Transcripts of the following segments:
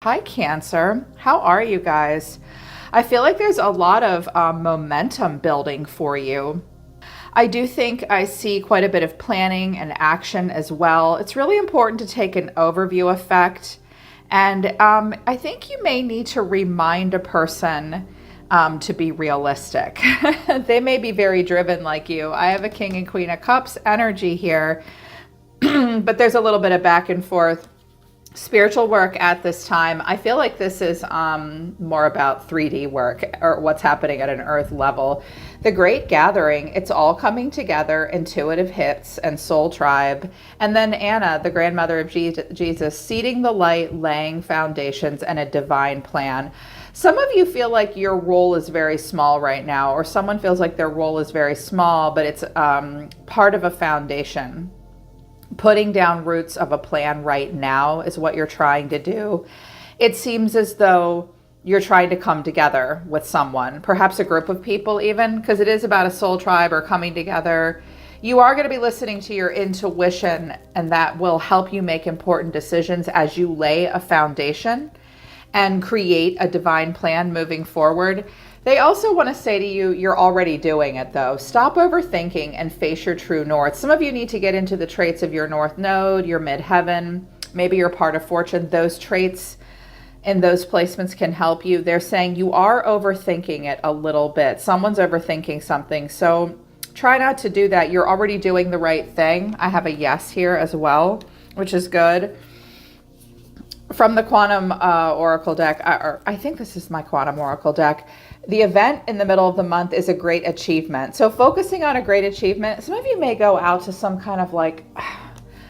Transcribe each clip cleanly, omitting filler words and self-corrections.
Hi, Cancer. How are you guys? I feel like there's a lot of momentum building for you. I do think I see quite a bit of planning and action as well. It's really important to take an overview effect. And I think you may need to remind a person to be realistic. They may be very driven like you. I have a King and Queen of Cups energy here, but there's a little bit of back and forth. Spiritual work at this time, I feel like this is more about 3D work or what's happening at an earth level. The Great Gathering, it's all coming together, intuitive hits and soul tribe. And then Anna, the grandmother of Jesus, seeding the light, laying foundations and a divine plan. Some of you feel like your role is very small right now, or someone feels like their role is very small, but it's part of a foundation. Putting down roots of a plan right now is what you're trying to do. It seems as though you're trying to come together with someone, perhaps a group of people even, because it is about a soul tribe or coming together. You are going to be listening to your intuition, and that will help you make important decisions as you lay a foundation and create a divine plan moving forward. They also want to say to you, you're already doing it though. Stop overthinking and face your true north. Some of you need to get into the traits of your north node, your midheaven, maybe your part of fortune. Those traits and those placements can help you. They're saying you are overthinking it a little bit. Someone's overthinking something. So try not to do that. You're already doing the right thing. I have a yes here as well, which is good. From the Quantum Oracle deck, I think this is my Quantum Oracle deck. The event in the middle of the month is a great achievement. So focusing on a great achievement, some of you may go out to some kind of like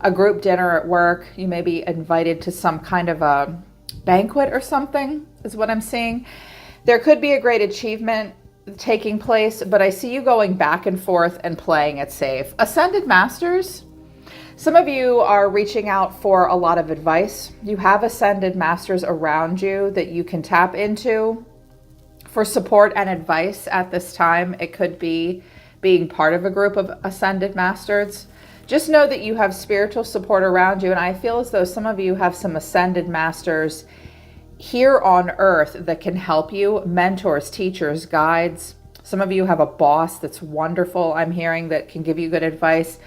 a group dinner at work. You may be invited to some kind of a banquet or something is what I'm seeing. There could be a great achievement taking place, but I see you going back and forth and playing it safe. Ascended Masters, some of you are reaching out for a lot of advice. You have Ascended Masters around you that you can tap into for support and advice at this time. It could be being part of a group of Ascended Masters. Just know that you have spiritual support around you, and I feel as though some of you have some Ascended Masters here on earth that can help you, mentors, teachers, guides. Some of you have a boss that's wonderful, I'm hearing, that can give you good advice.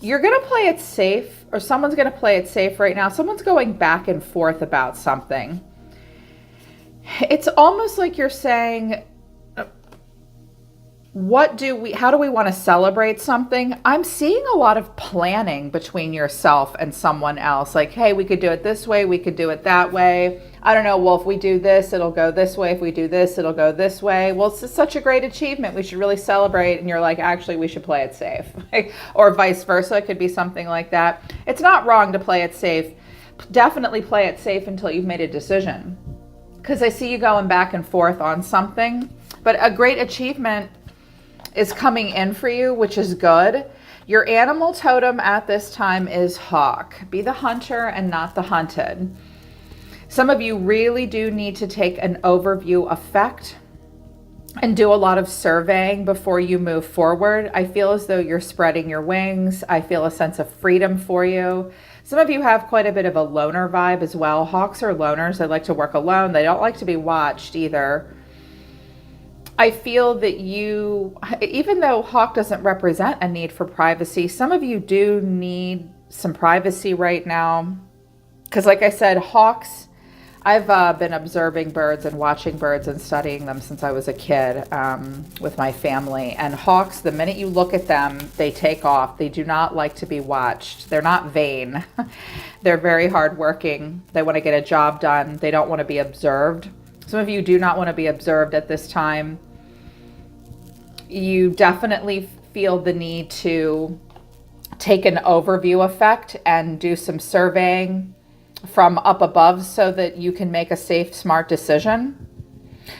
You're going to play it safe, or someone's going to play it safe right now. Someone's going back and forth about something. It's almost like you're saying, how do we want to celebrate something? I'm seeing a lot of planning between yourself and someone else. Like, hey, we could do it this way. We could do it that way. I don't know. Well, if we do this, it'll go this way. If we do this, it'll go this way. Well, it's such a great achievement. We should really celebrate. And you're like, actually, we should play it safe. Or vice versa. It could be something like that. It's not wrong to play it safe. Definitely play it safe until you've made a decision. Because I see you going back and forth on something. But a great achievement is coming in for you, which is good. Your animal totem at this time is hawk. Be the hunter and not the hunted. Some of you really do need to take an overview effect and do a lot of surveying before you move forward. I feel as though you're spreading your wings. I feel a sense of freedom for you. Some of you have quite a bit of a loner vibe as well. Hawks are loners. They like to work alone. They don't like to be watched either. I feel that you, even though hawk doesn't represent a need for privacy, some of you do need some privacy right now. Because like I said, hawks, I've been observing birds and watching birds and studying them since I was a kid with my family. And hawks, the minute you look at them, they take off. They do not like to be watched. They're not vain. They're very hardworking. They want to get a job done. They don't want to be observed. Some of you do not want to be observed at this time. You definitely feel the need to take an overview effect and do some surveying from up above so that you can make a safe, smart decision.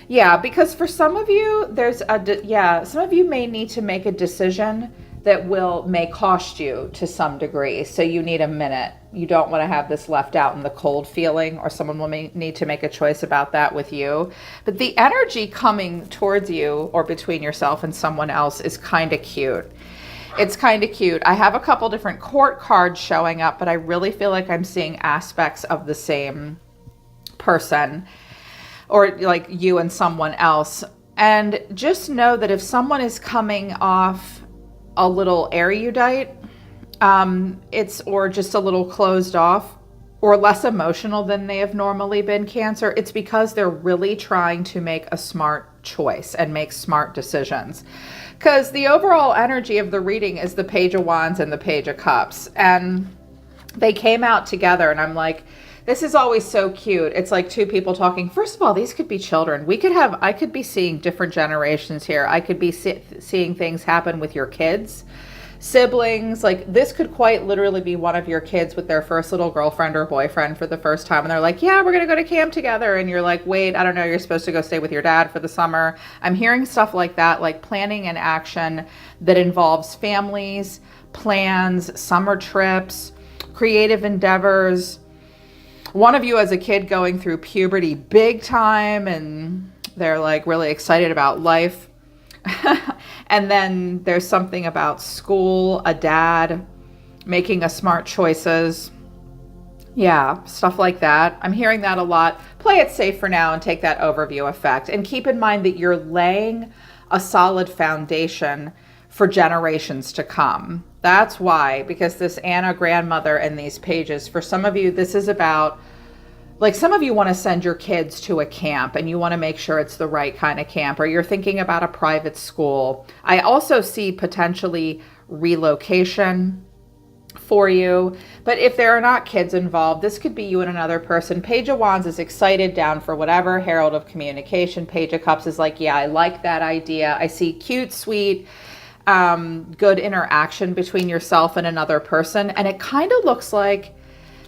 Yeah, because for some of you, some of you may need to make a decision that may cost you to some degree. So you need a minute. You don't want to have this left out in the cold feeling, or someone will need to make a choice about that with you. But the energy coming towards you or between yourself and someone else is kind of cute. It's kind of cute. I have a couple different court cards showing up, but I really feel like I'm seeing aspects of the same person, or like you and someone else. And just know that if someone is coming off a little erudite, or just a little closed off or less emotional than they have normally been, Cancer, it's because they're really trying to make a smart choice and make smart decisions. Because the overall energy of the reading is the Page of Wands and the Page of Cups. And they came out together, and I'm like, this is always so cute. It's like two people talking. First of all, these could be children. I could be seeing different generations here. I could be seeing things happen with your kids, siblings. Like, this could quite literally be one of your kids with their first little girlfriend or boyfriend for the first time. And they're like, yeah, we're going to go to camp together. And you're like, wait, I don't know. You're supposed to go stay with your dad for the summer. I'm hearing stuff like that, like planning and action that involves families, plans, summer trips, creative endeavors. One of you as a kid going through puberty big time, and they're like really excited about life. And then there's something about school, a dad making a smart choices. Yeah, stuff like that. I'm hearing that a lot. Play it safe for now and take that overview effect. And keep in mind that you're laying a solid foundation for generations to come. That's why, because this Anna grandmother and these pages, for some of you, this is about, like, some of you want to send your kids to a camp and you want to make sure it's the right kind of camp, or you're thinking about a private school. I also see potentially relocation for you. But if there are not kids involved, this could be you and another person. Page of Wands is excited, down for whatever. Herald of communication. Page of Cups is like, yeah, I like that idea. I see cute, sweet, good interaction between yourself and another person. And it kind of looks like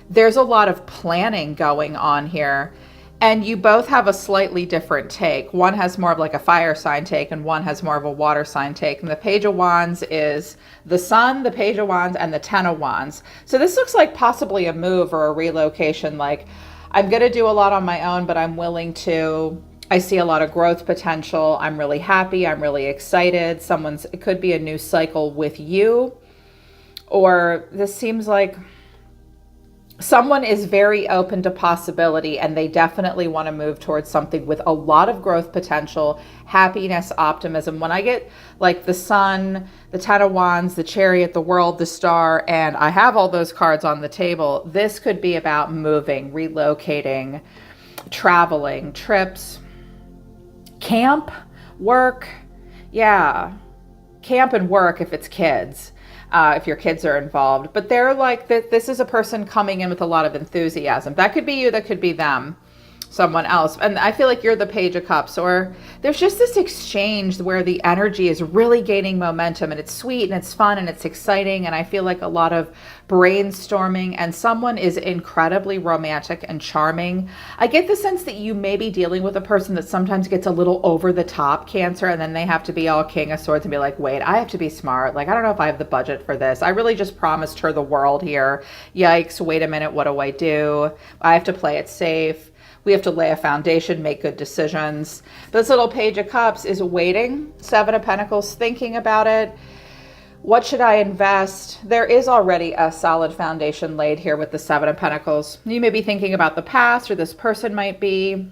there's a lot of planning going on here, and you both have a slightly different take. One has more of like a fire sign take, and one has more of a water sign take. And the Page of Wands is the Sun, the Page of Wands, and the Ten of Wands. So this looks like possibly a move or a relocation. Like, I'm going to do a lot on my own, but I'm willing to. I see a lot of growth potential. I'm really happy. I'm really excited. It could be a new cycle with you, or this seems like someone is very open to possibility, and they definitely want to move towards something with a lot of growth potential, happiness, optimism. When I get like the Sun, the Ten of Wands, the Chariot, the World, the Star, and I have all those cards on the table, this could be about moving, relocating, traveling, trips, camp, work. Yeah, camp and work if it's kids. If your kids are involved. But they're like, this is a person coming in with a lot of enthusiasm. That could be you, that could be them, someone else. And I feel like you're the Page of Cups, or there's just this exchange where the energy is really gaining momentum, and it's sweet and it's fun and it's exciting. And I feel like a lot of brainstorming, and someone is incredibly romantic and charming. I get the sense that you may be dealing with a person that sometimes gets a little over the top, Cancer, and then they have to be all King of Swords and be like, wait, I have to be smart. Like, I don't know if I have the budget for this. I really just promised her the world here. Yikes, wait a minute, what do I do? I have to play it safe. We have to lay a foundation, make good decisions. This little Page of Cups is waiting. Seven of Pentacles, thinking about it. What should I invest? There is already a solid foundation laid here with the Seven of Pentacles. You may be thinking about the past, or this person might be,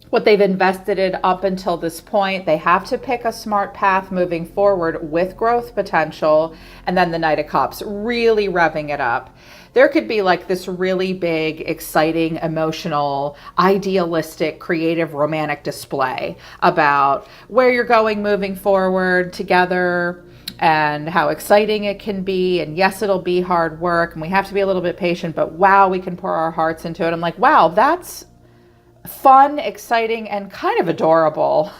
what they've invested in up until this point. They have to pick a smart path moving forward with growth potential. And then the Knight of Cups, really revving it up. There could be like this really big, exciting, emotional, idealistic, creative, romantic display about where you're going moving forward together, and how exciting it can be. And yes, it'll be hard work, and we have to be a little bit patient, but wow, we can pour our hearts into it. I'm like, wow, that's fun, exciting, and kind of adorable.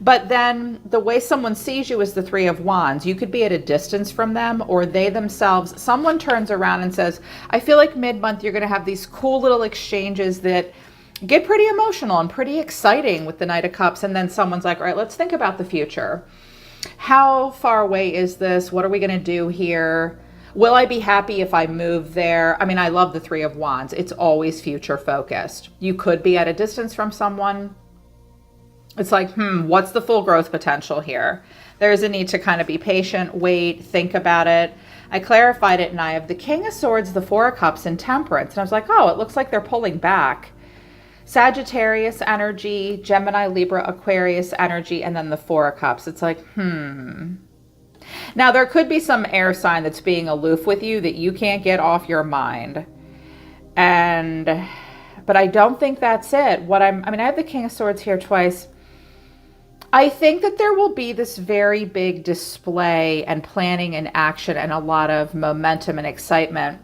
But then the way someone sees you is the Three of Wands. You could be at a distance from them, or they themselves, someone turns around and says, I feel like mid-month you're going to have these cool little exchanges that get pretty emotional and pretty exciting with the Knight of Cups. And then someone's like, all right, let's think about the future. How far away is this? What are we going to do here? Will I be happy if I move there? I mean, I love the Three of Wands. It's always future focused. You could be at a distance from someone. It's like, what's the full growth potential here? There's a need to kind of be patient, wait, think about it. I clarified it, and I have the King of Swords, the Four of Cups, and Temperance. And I was like, oh, it looks like they're pulling back. Sagittarius energy, Gemini, Libra, Aquarius energy, and then the Four of Cups. It's like, Now, there could be some air sign that's being aloof with you that you can't get off your mind. But I don't think that's it. I have the King of Swords here twice. I think that there will be this very big display and planning and action and a lot of momentum and excitement.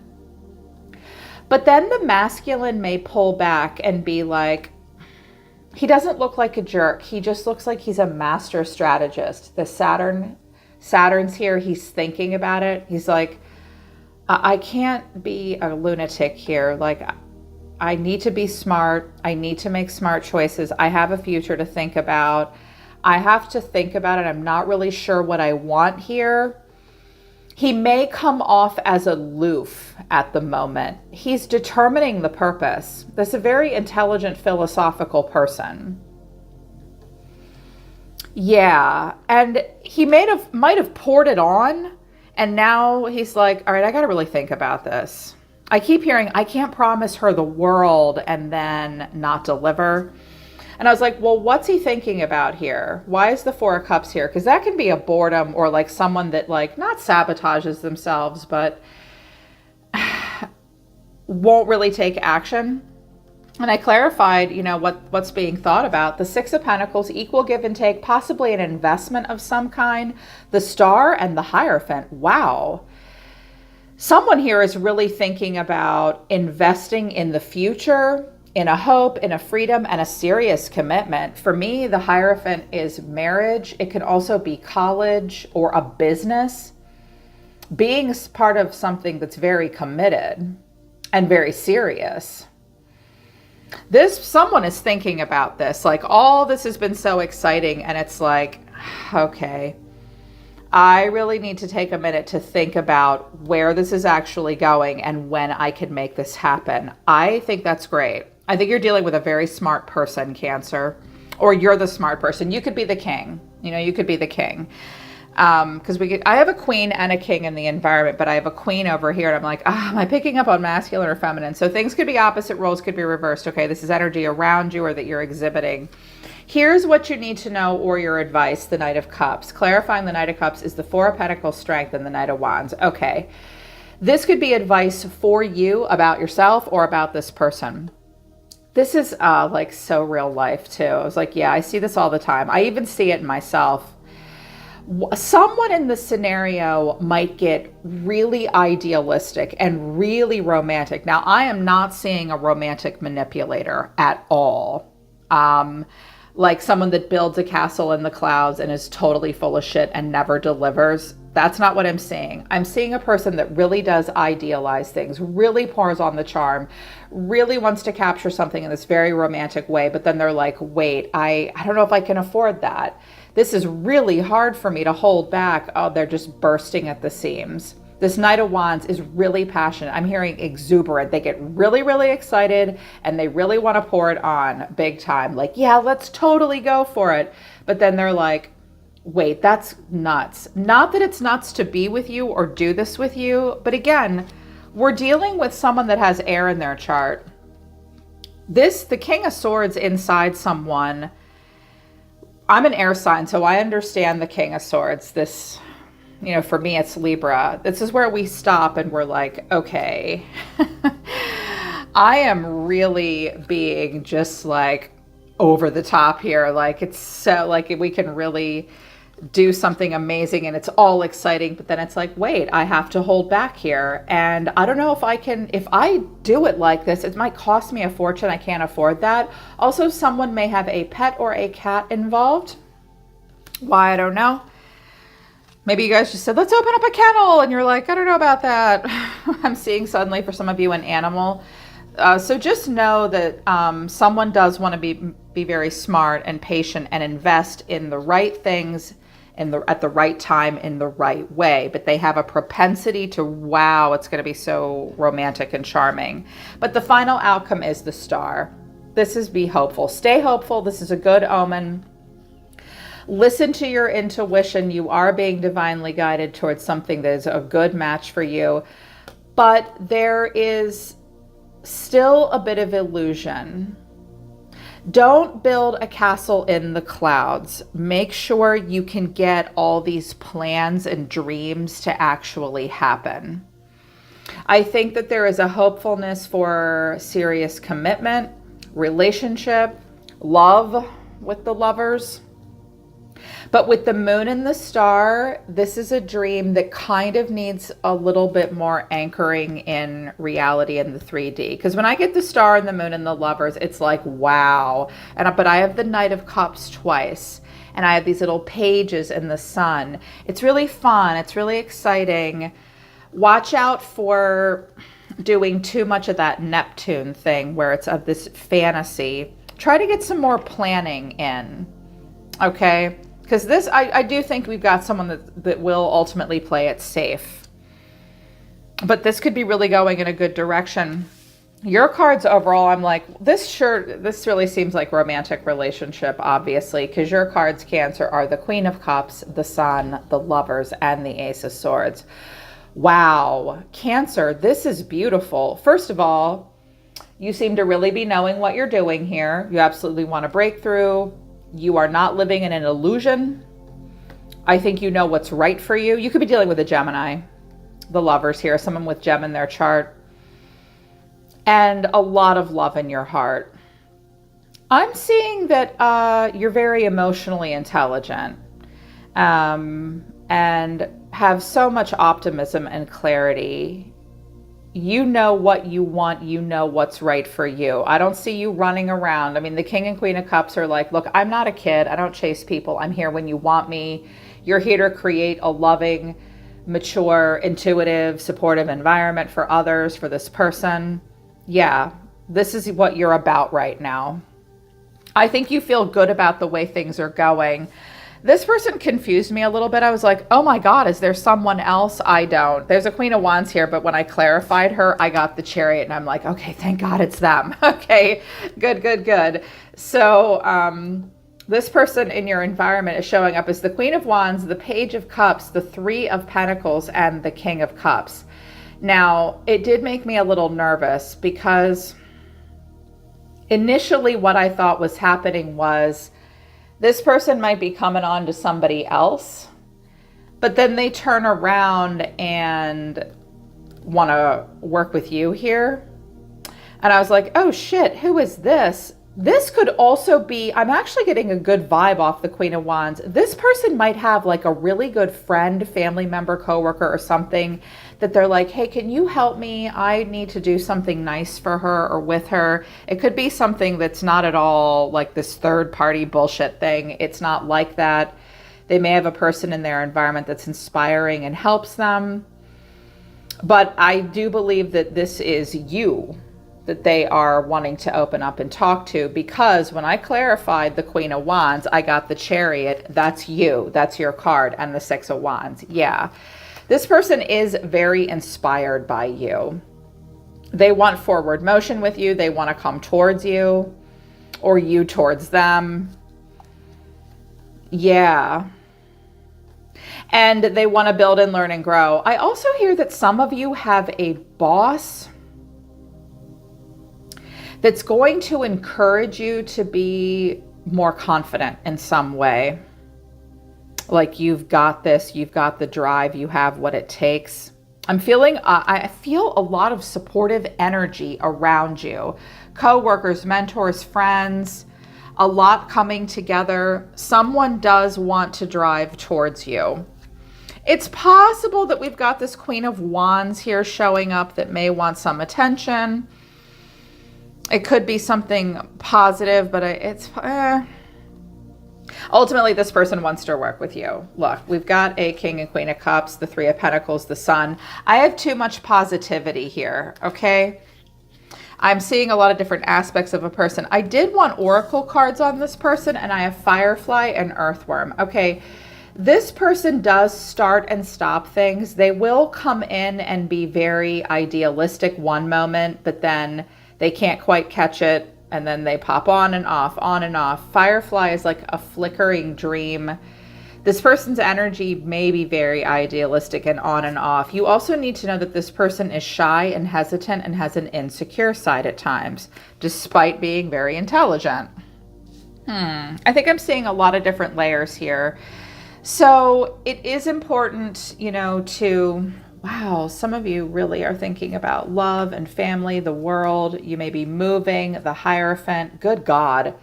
But then the masculine may pull back and be like, he doesn't look like a jerk. He just looks like he's a master strategist. The Saturn's here. He's thinking about it. He's like, I can't be a lunatic here. Like, I need to be smart. I need to make smart choices. I have a future to think about. I have to think about it. I'm not really sure what I want here. He may come off as aloof at the moment. He's determining the purpose. This is a very intelligent, philosophical person. Yeah, and he might have poured it on, and now he's like, all right, I got to really think about this. I keep hearing, I can't promise her the world and then not deliver. And I was like, well, what's he thinking about here? Why is the Four of Cups here? Because that can be a boredom or like someone that like not sabotages themselves, but won't really take action. And I clarified, what's being thought about. The Six of Pentacles, equal give and take, possibly an investment of some kind. The Star and the Hierophant. Wow. Someone here is really thinking about investing in the future, in a hope, in a freedom, and a serious commitment. For me, the Hierophant is marriage. It can also be college or a business. Being part of something that's very committed and very serious. Someone is thinking about this. Like, all this has been so exciting, and it's like, okay, I really need to take a minute to think about where this is actually going and when I can make this happen. I think that's great. I think you're dealing with a very smart person, Cancer, or you're the smart person. You could be the king. You could be the king. Because I have a queen and a king in the environment, but I have a queen over here, and I'm like, am I picking up on masculine or feminine? So things could be opposite, roles could be reversed. Okay, this is energy around you or that you're exhibiting. Here's what you need to know, or your advice, the Knight of Cups. Clarifying the Knight of Cups is the Four of Pentacles, Strength, and the Knight of Wands. Okay, this could be advice for you about yourself or about this person. This is like so real life too. I was like, yeah, I see this all the time. I even see it in myself. Someone in the scenario might get really idealistic and really romantic. Now, I am not seeing a romantic manipulator at all. Like someone that builds a castle in the clouds and is totally full of shit and never delivers. That's not what I'm seeing. I'm seeing a person that really does idealize things, really pours on the charm, really wants to capture something in this very romantic way. But then they're like, wait, I don't know if I can afford that. This is really hard for me to hold back. Oh, they're just bursting at the seams. This Knight of Wands is really passionate. I'm hearing exuberant. They get really, really excited and they really want to pour it on big time. Like, yeah, let's totally go for it. But then they're like, wait, that's nuts. Not that it's nuts to be with you or do this with you, but again, we're dealing with someone that has air in their chart. The King of Swords inside someone, I'm an air sign, so I understand the King of Swords. This, for me, it's Libra. This is where we stop and we're like, okay, I am really being just like over the top here. Like, it's so like we can really do something amazing and it's all exciting, but then it's like, wait, I have to hold back here. And I don't know if I do it like this, it might cost me a fortune. I can't afford that. Also, someone may have a pet or a cat involved. Why? I don't know. Maybe you guys just said, let's open up a kennel. And you're like, I don't know about that. I'm seeing suddenly for some of you an animal. So just know that someone does want to be very smart and patient and invest in the right things at the right time in the right way. But they have a propensity to, wow, it's going to be so romantic and charming. But the final outcome is the Star. This is be hopeful. Stay hopeful. This is a good omen. Listen to your intuition. You are being divinely guided towards something that is a good match for you. But there is still a bit of illusion. Don't build a castle in the clouds. Make sure you can get all these plans and dreams to actually happen. I think that there is a hopefulness for serious commitment, relationship, love with the lovers. But with the moon and the star, this is a dream that kind of needs a little bit more anchoring in reality in the 3D. Because when I get the star and the moon and the lovers, it's like, wow. But I have the Knight of Cups twice. And I have these little pages in the sun. It's really fun. It's really exciting. Watch out for doing too much of that Neptune thing where it's of this fantasy. Try to get some more planning in. Okay? Because this, I do think we've got someone that will ultimately play it safe. But this could be really going in a good direction. Your cards overall, I'm like, this really seems like romantic relationship, obviously, because your cards, Cancer, are the Queen of Cups, the Sun, the Lovers, and the Ace of Swords. Wow. Cancer, this is beautiful. First of all, you seem to really be knowing what you're doing here. You absolutely want a breakthrough. You are not living in an illusion. I think you know what's right for you. You could be dealing with a Gemini, the Lovers here, someone with Gem in their chart, and a lot of love in your heart. I'm seeing that you're very emotionally intelligent and have so much optimism and clarity. You know what you want. You know what's right for you. I don't see you running around. I mean, the King and Queen of Cups are like, look, I'm not a kid. I don't chase people. I'm here when you want me. You're here to create a loving, mature, intuitive, supportive environment for others, for this person. Yeah, this is what you're about right now. I think you feel good about the way things are going. This person confused me a little bit. I was like, oh my God, is there someone else? I don't. There's a Queen of Wands here, but when I clarified her, I got the Chariot and I'm like, okay, thank God it's them. Okay, good, good, good. So this person in your environment is showing up as the Queen of Wands, the Page of Cups, the Three of Pentacles, and the King of Cups. Now, it did make me a little nervous because initially what I thought was happening was this person might be coming on to somebody else, but then they turn around and want to work with you here. And I was like, oh shit, who is this? This could also be, I'm actually getting a good vibe off the Queen of Wands. This person might have like a really good friend, family member, coworker, or something that they're like, hey, can you help me? I need to do something nice for her or with her. It could be something that's not at all like this third party bullshit thing. It's not like that. They may have a person in their environment that's inspiring and helps them. But I do believe that this is you that they are wanting to open up and talk to, because when I clarified the Queen of Wands, I got the Chariot. That's you. That's your card. And the Six of Wands. Yeah. This person is very inspired by you. They want forward motion with you. They want to come towards you or you towards them. Yeah. And they want to build and learn and grow. I also hear that some of you have a boss that's going to encourage you to be more confident in some way. Like, you've got this, you've got the drive, you have what it takes. I'm feeling, I feel a lot of supportive energy around you. Co-workers, mentors, friends, a lot coming together. Someone does want to drive towards you. It's possible that we've got this Queen of Wands here showing up that may want some attention. It could be something positive, but ultimately this person wants to work with you. Look, we've got a King and Queen of Cups, the Three of Pentacles, the Sun. I have too much positivity here, okay? I'm seeing a lot of different aspects of a person. I did want oracle cards on this person, and I have Firefly and Earthworm. Okay, this person does start and stop things. They will come in and be very idealistic one moment, but then they can't quite catch it, and then they pop on and off, on and off. Firefly is like a flickering dream. This person's energy may be very idealistic and on and off. You also need to know that this person is shy and hesitant and has an insecure side at times, despite being very intelligent. I think I'm seeing a lot of different layers here. So it is important, to, wow, some of you really are thinking about love and family, the world. You may be moving, the Hierophant. Good God.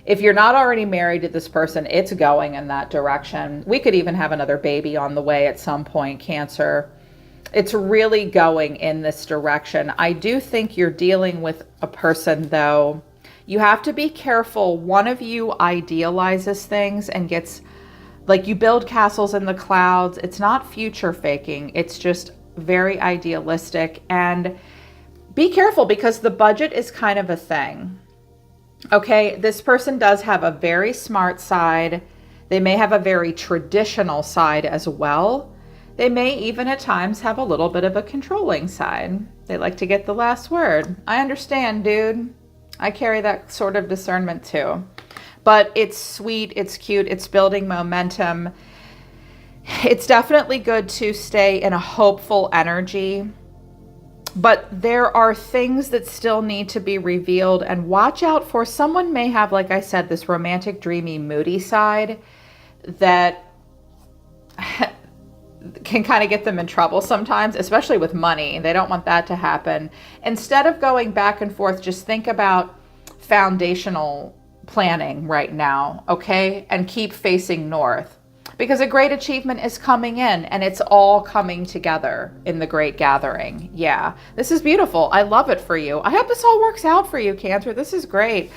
If you're not already married to this person, it's going in that direction. We could even have another baby on the way at some point, Cancer. It's really going in this direction. I do think you're dealing with a person, though. You have to be careful. One of you idealizes things and gets, like, you build castles in the clouds. It's not future faking. It's just very idealistic. And be careful, because the budget is kind of a thing. Okay, this person does have a very smart side. They may have a very traditional side as well. They may even at times have a little bit of a controlling side. They like to get the last word. I understand, dude. I carry that sort of discernment too. But it's sweet, it's cute, it's building momentum. It's definitely good to stay in a hopeful energy. But there are things that still need to be revealed, and watch out for someone may have, like I said, this romantic, dreamy, moody side that can kind of get them in trouble sometimes, especially with money. They don't want that to happen. Instead of going back and forth, just think about foundational planning right now, okay? And keep facing north, because a great achievement is coming in, and it's all coming together in the great gathering. Yeah, this is beautiful. I love it for you. I hope this all works out for you, Cancer. This is great.